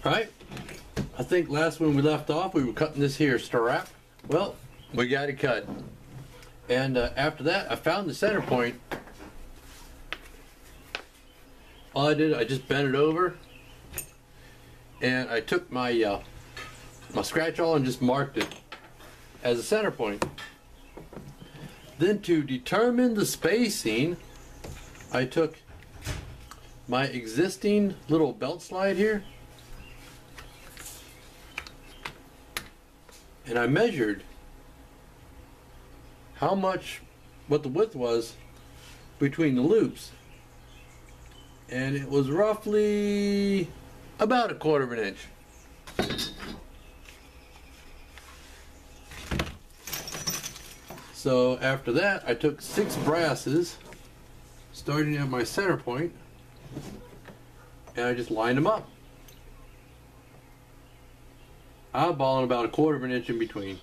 Alright, I think last when we left off we were cutting this here strap. Well, we got it cut. And after that I found the center point. All I did, I just bent it over and I took my my scratch awl and just marked it as a center point. Then to determine the spacing, I took my existing little belt slide here and I measured what the width was between the loops, and it was roughly about 1/4 of an inch. So after that I took 6 brasses starting at my center point and I just lined them up, eyeballing about 1/4 of an inch in between.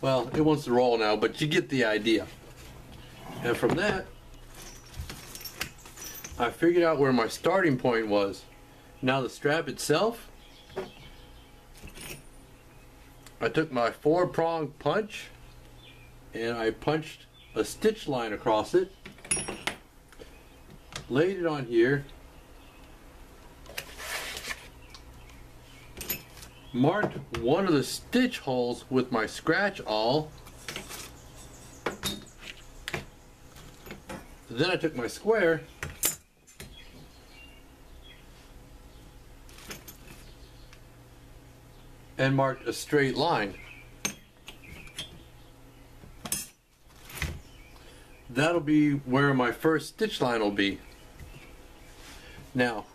Well, it wants to roll now, but you get the idea. And from that, I figured out where my starting point was. Now the strap itself, I took my 4-prong punch and I punched a stitch line across it, laid it on here, marked one of the stitch holes with my scratch awl. Then I took my square and marked a straight line. That'll be where my first stitch line will be. Now,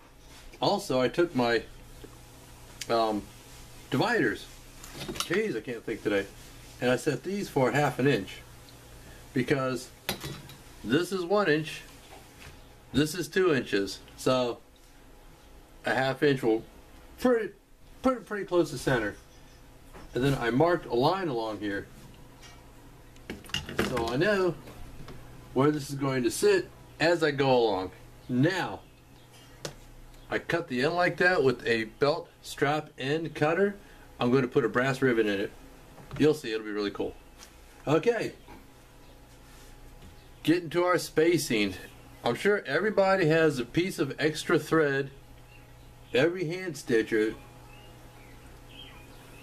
also I took my dividers. Jeez, I can't think today. And I set these for 1/2 inch because this is 1 inch, this is 2 inches, so 1/2 inch will put it pretty close to center. And then I marked a line along here, so I know where this is going to sit as I go along. Now I cut the end like that with a belt strap end cutter. I'm going to put a brass rivet in it. You'll see, it'll be really cool. Okay, getting to our spacing. I'm sure everybody has a piece of extra thread. Every hand stitcher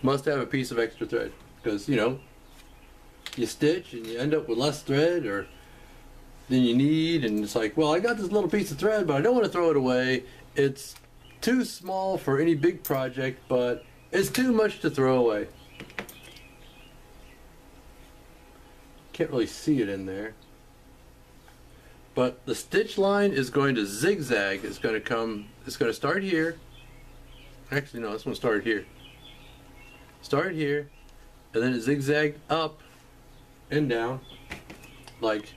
must have a piece of extra thread, because you know, you stitch and you end up with less thread or than you need, and it's like, well, I got this little piece of thread but I don't want to throw it away. It's too small for any big project, but it's too much to throw away. Can't really see it in there, but the stitch line is going to zigzag. It's going to start here. Actually no, this one started here. Start here, and then it zigzagged up and down, like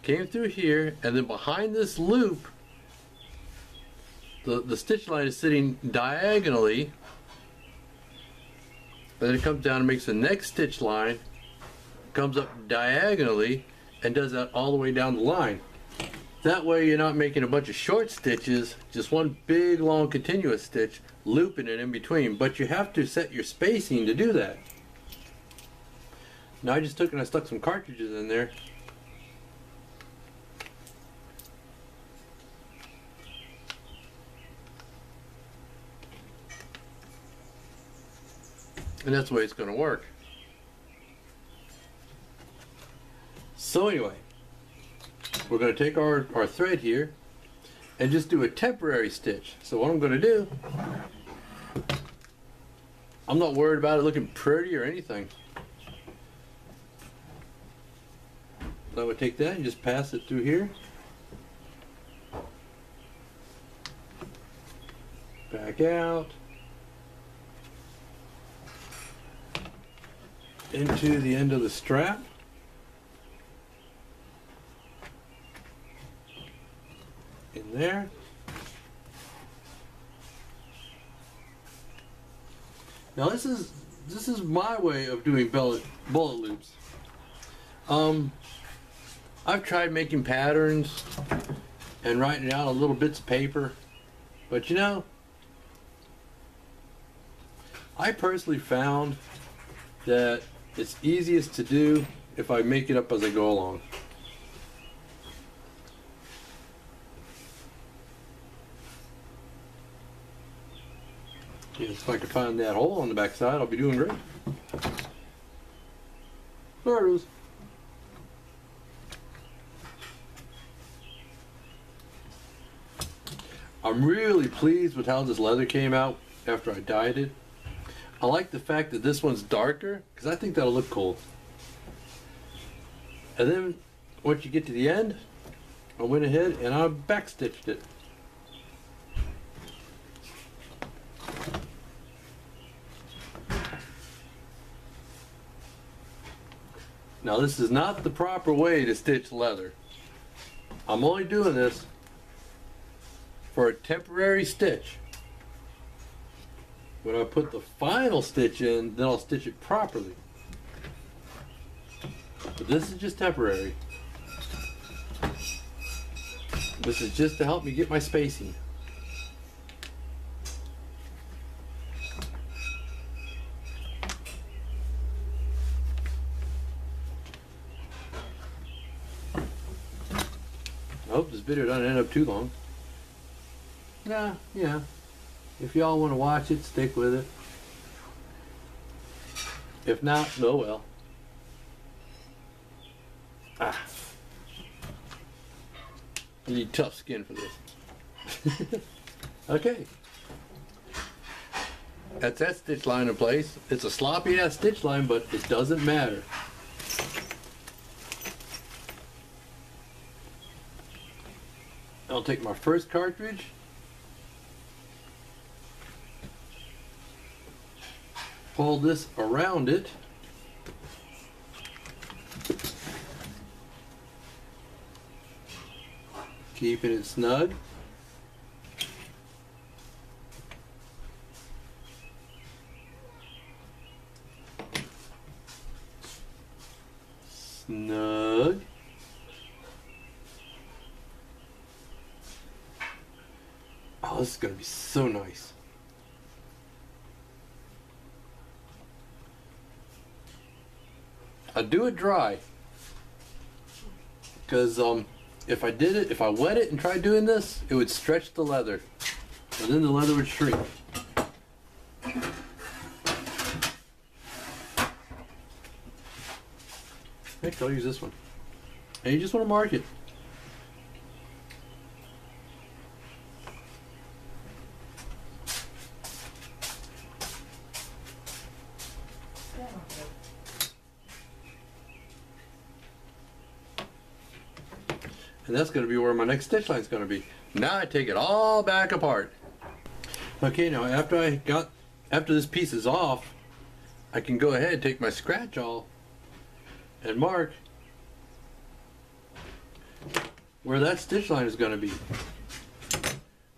came through here, and then behind this loop the stitch line is sitting diagonally. Then it comes down and makes the next stitch line, comes up diagonally, and does that all the way down the line. That way you're not making a bunch of short stitches, just one big long continuous stitch, looping it in between. But you have to set your spacing to do that. Now I just took and I stuck some cartridges in there. And that's the way it's going to work. So anyway, we're going to take our thread here and just do a temporary stitch. So what I'm going to do, I'm not worried about it looking pretty or anything. So I would take that and just pass it through here. Back out. Into the end of the strap. In there. Now this is my way of doing bullet loops. I've tried making patterns and writing it out on little bits of paper. But you know, I personally found that it's easiest to do if I make it up as I go along. Yes, if I can find that hole on the back side, I'll be doing great. There it is. I'm really pleased with how this leather came out after I dyed it. I like the fact that this one's darker because I think that'll look cool. And then once you get to the end, I went ahead and I backstitched it. Now this is not the proper way to stitch leather. I'm only doing this for a temporary stitch. When I put the final stitch in, then I'll stitch it properly. But this is just temporary. This is just to help me get my spacing. I hope this video doesn't end up too long. Yeah. If y'all want to watch it, stick with it. If not, no well. You need tough skin for this. Okay. That's that stitch line in place. It's a sloppy ass stitch line, but it doesn't matter. I'll take my first cartridge. Pull this around it. Keeping it snug. Snug. Oh, this is going to be so nice. I do it dry because if I wet it and tried doing this, it would stretch the leather, and then the leather would shrink. Heck, I'll use this one. And you just want to mark it. And that's going to be where my next stitch line is going to be. Now I take it all back apart. Okay, now after this piece is off, I can go ahead and take my scratch awl and mark where that stitch line is going to be.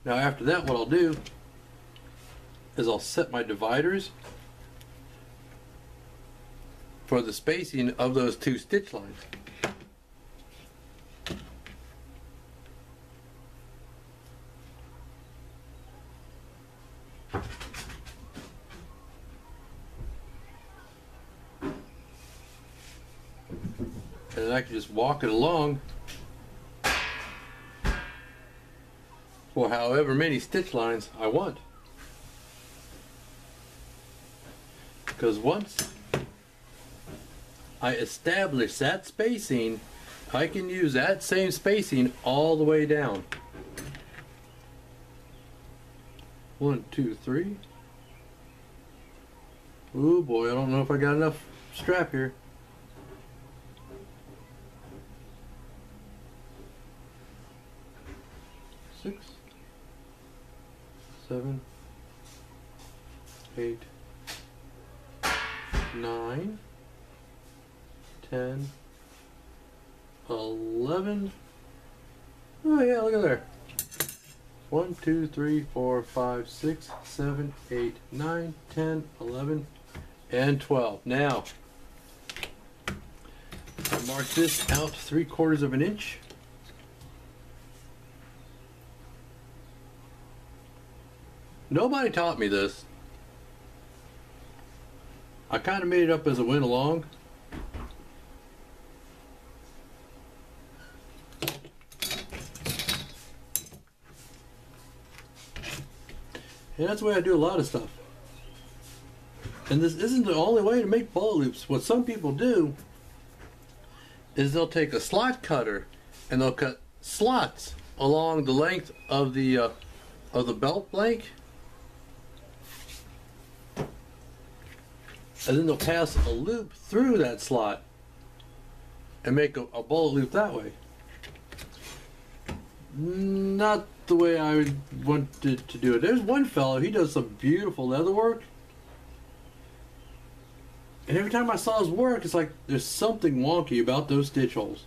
Now after that, what I'll do is I'll set my dividers for the spacing of those two stitch lines. And then I can just walk it along for however many stitch lines I want. Because once I establish that spacing, I can use that same spacing all the way down. 1, 2, 3. Oh boy, I don't know if I got enough strap here. 6, 7, 8, 9, 10, 11. Oh yeah, look at there. 1, 2, 3, 4, 5, 6, 7, 8, 9, 10, 11, and 12. Now, I mark this out 3/4 of an inch. Nobody taught me this. I kind of made it up as I went along. And that's the way I do a lot of stuff. And this isn't the only way to make bolt loops. What some people do is they'll take a slot cutter and they'll cut slots along the length of the belt blank, and then they'll pass a loop through that slot and make a bolt loop that way. Not the way I wanted to do it. There's one fellow, he does some beautiful leather work, and every time I saw his work, it's like there's something wonky about those stitch holes.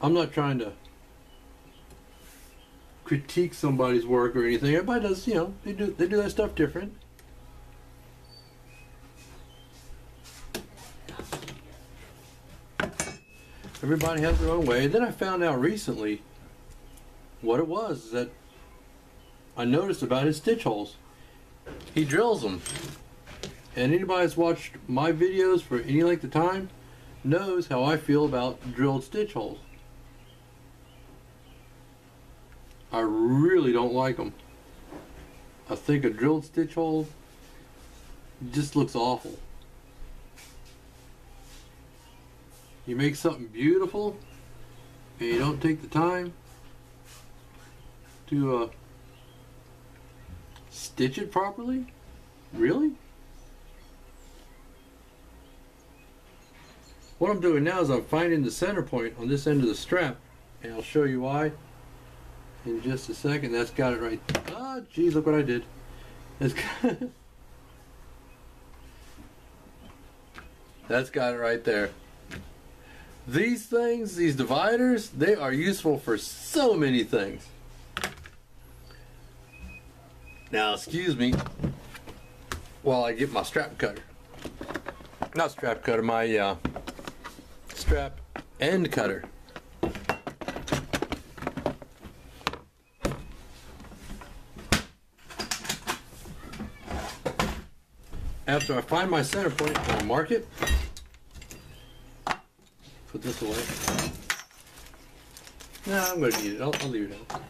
I'm not trying to critique somebody's work or anything. Everybody does, you know, they do that stuff different. Everybody has their own way. And then I found out recently what it was that I noticed about his stitch holes. He drills them. And anybody that's watched my videos for any length of time knows how I feel about drilled stitch holes. I really don't like them. I think a drilled stitch hole just looks awful. You make something beautiful and you don't take the time to stitch it properly? Really? What I'm doing now is I'm finding the center point on this end of the strap, and I'll show you why in just a second. That's got it right. Ah, geez, look what I did. That's got it right there. These things, these dividers, they are useful for so many things. Now, excuse me while I get my strap cutter. Not strap cutter, my strap end cutter. After I find my center point, I'll mark it. Put this away. No, I'm going to need it. I'll leave it out.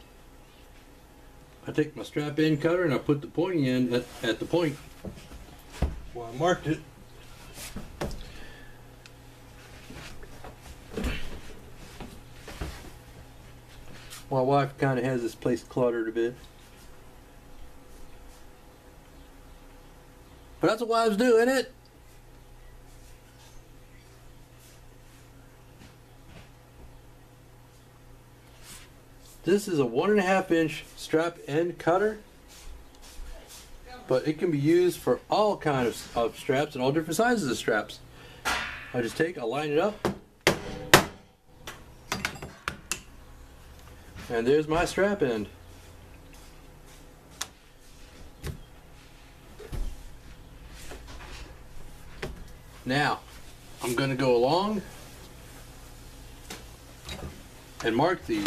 I take my strap end cutter and I put the pointy end at the point where I marked it. My wife kind of has this place cluttered a bit. But that's what wives do, isn't it? This is a 1.5 inch strap end cutter, but it can be used for all kinds of straps and all different sizes of straps. I just I line it up, and there's my strap end. Now, I'm going to go along and mark these.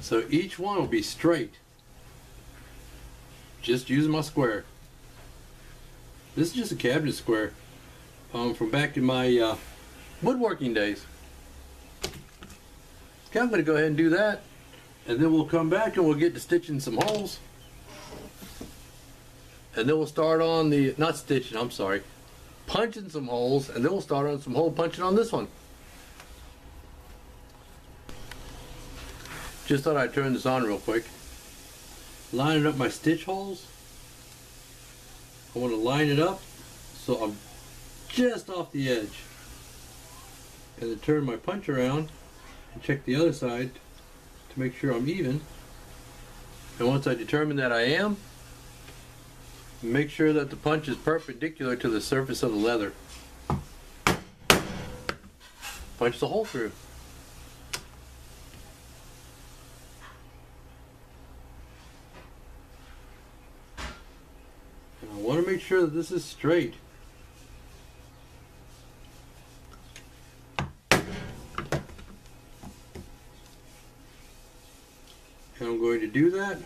So each one will be straight. Just using my square. This is just a cabinet square from back in my woodworking days. Okay, I'm going to go ahead and do that, and then we'll come back and we'll get to stitching some holes. And then we'll start on the, not stitching, I'm sorry, punching some holes, and then we'll start on some hole punching on this one. Just thought I'd turn this on real quick. Lining up my stitch holes. I want to line it up so I'm just off the edge. And then turn my punch around and check the other side to make sure I'm even. And once I determine that I am, make sure that the punch is perpendicular to the surface of the leather. Punch the hole through. And I want to make sure that this is straight. I'm going to do that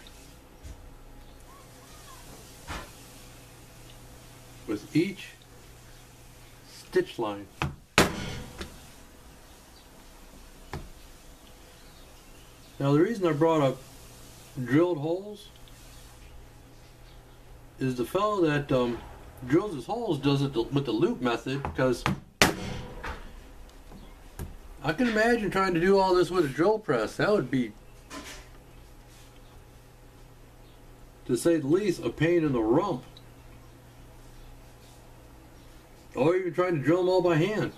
with each stitch line. Now the reason I brought up drilled holes is the fellow that drills his holes does it with the loop method, because I can imagine trying to do all this with a drill press. That would be, to say the least, a pain in the rump. Or even trying to drill them all by hand.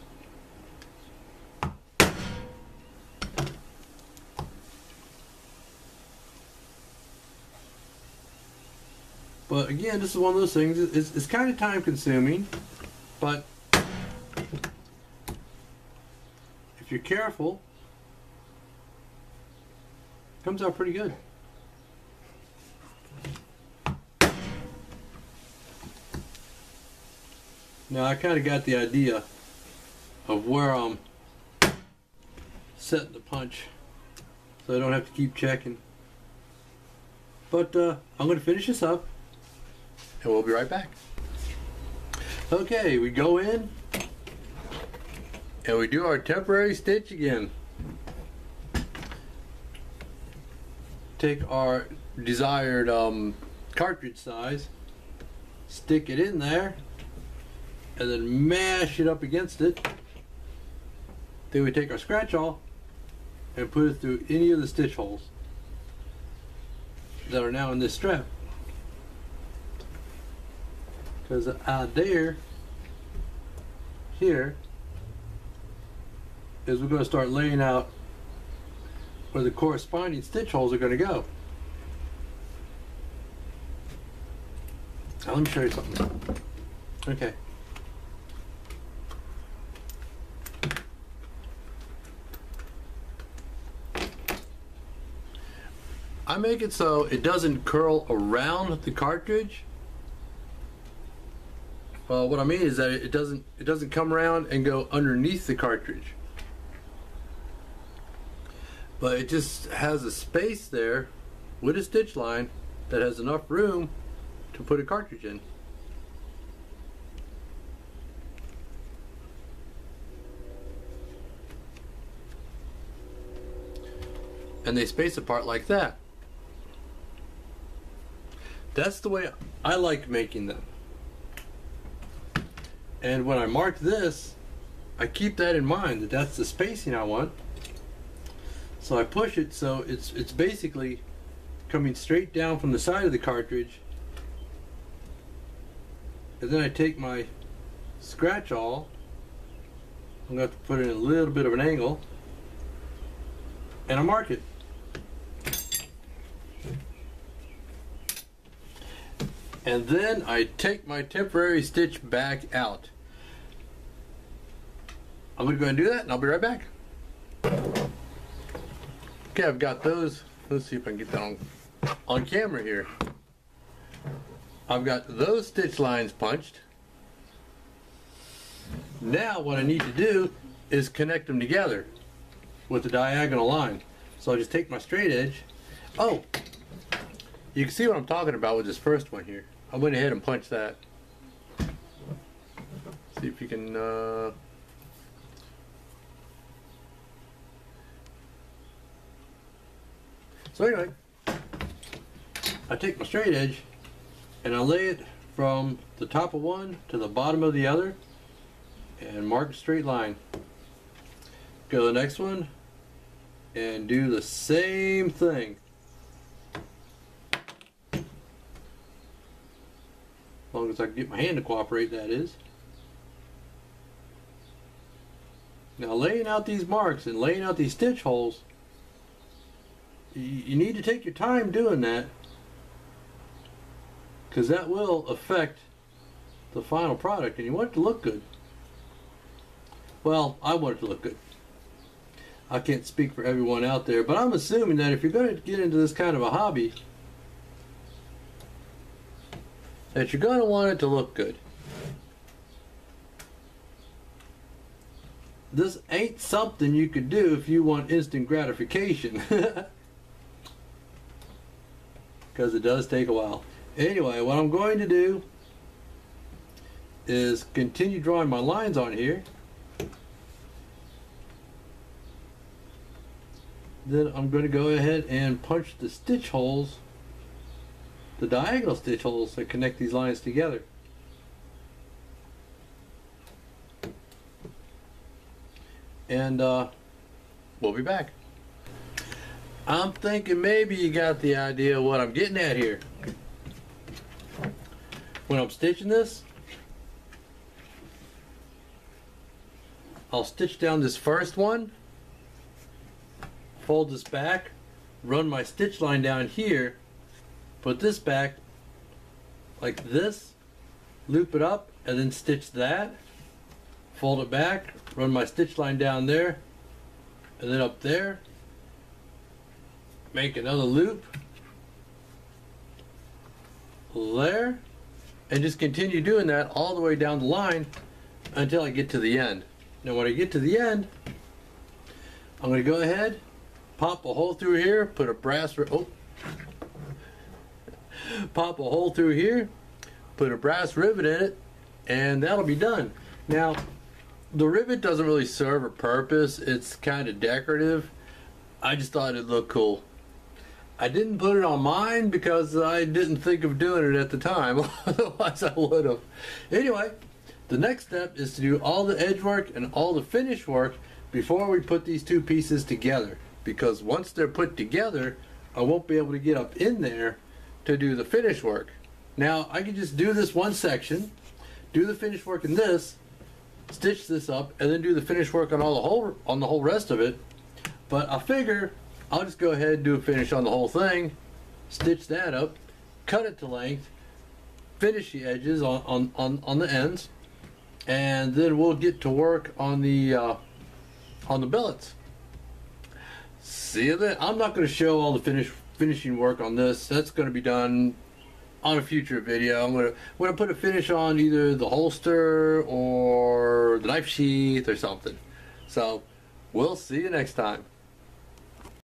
But again, this is one of those things, it's kind of time consuming, but if you're careful, it comes out pretty good. Now I kind of got the idea of where I'm setting the punch, so I don't have to keep checking. But I'm going to finish this up, and we'll be right back. Okay, we go in, and we do our temporary stitch again. Take our desired cartridge size, stick it in there, and then mash it up against it. Then we take our scratch awl and put it through any of the stitch holes that are now in this strap. Because the idea here is we're going to start laying out where the corresponding stitch holes are going to go. Now let me show you something. Okay. I make it so it doesn't curl around the cartridge. Well, what I mean is that it doesn't come around and go underneath the cartridge. But it just has a space there with a stitch line that has enough room to put a cartridge in. And they space apart like that. That's the way I like making them. And when I mark this, I keep that in mind, that that's the spacing I want. So I push it so it's basically coming straight down from the side of the cartridge. And then I take my scratch awl, I'm going to have to put it in a little bit of an angle, and I mark it. And then I take my temporary stitch back out. I'm going to go ahead and do that, and I'll be right back. Okay, I've got those. Let's see if I can get that on camera here. I've got those stitch lines punched. Now what I need to do is connect them together with the diagonal line. So I just take my straight edge. Oh, you can see what I'm talking about with this first one here. I went ahead and punched that. See if you can So anyway, I take my straight edge and I lay it from the top of one to the bottom of the other and mark a straight line. Go to the next one and do the same thing. As long as I can get my hand to cooperate, that is. Now laying out these marks and laying out these stitch holes, you need to take your time doing that, because that will affect the final product, and you want it to look good. Well, I want it to look good. I can't speak for everyone out there, but I'm assuming that if you're going to get into this kind of a hobby, that you're going to want it to look good. This ain't something you could do if you want instant gratification. because it does take a while. Anyway, what I'm going to do is continue drawing my lines on here. Then I'm going to go ahead and punch the stitch holes, the diagonal stitch holes that connect these lines together. And we'll be back. I'm thinking maybe you got the idea of what I'm getting at here. When I'm stitching this, I'll stitch down this first one, fold this back, run my stitch line down here, put this back like this, loop it up, and then stitch that, fold it back, run my stitch line down there, and then up there, make another loop there, and just continue doing that all the way down the line until I get to the end. Now when I get to the end, I'm going to go ahead, pop a hole through here, put a brass pop a hole through here, put a brass rivet in it, and that'll be done. Now the rivet doesn't really serve a purpose. It's kind of decorative. I just thought it'd look cool. I didn't put it on mine because I didn't think of doing it at the time. Otherwise I would have. Anyway, the next step is to do all the edge work and all the finish work before we put these two pieces together. Because once they're put together, I won't be able to get up in there to do the finish work. Now I can just do this one section, do the finish work in this, stitch this up, and then do the finish work on the whole rest of it. But I figure I'll just go ahead and do a finish on the whole thing, stitch that up, cut it to length, finish the edges on the ends, and then we'll get to work on the billets. See you then. I'm not going to show all the finishing work on this. That's going to be done on a future video. I'm going to put a finish on either the holster or the knife sheath or something. So we'll see you next time.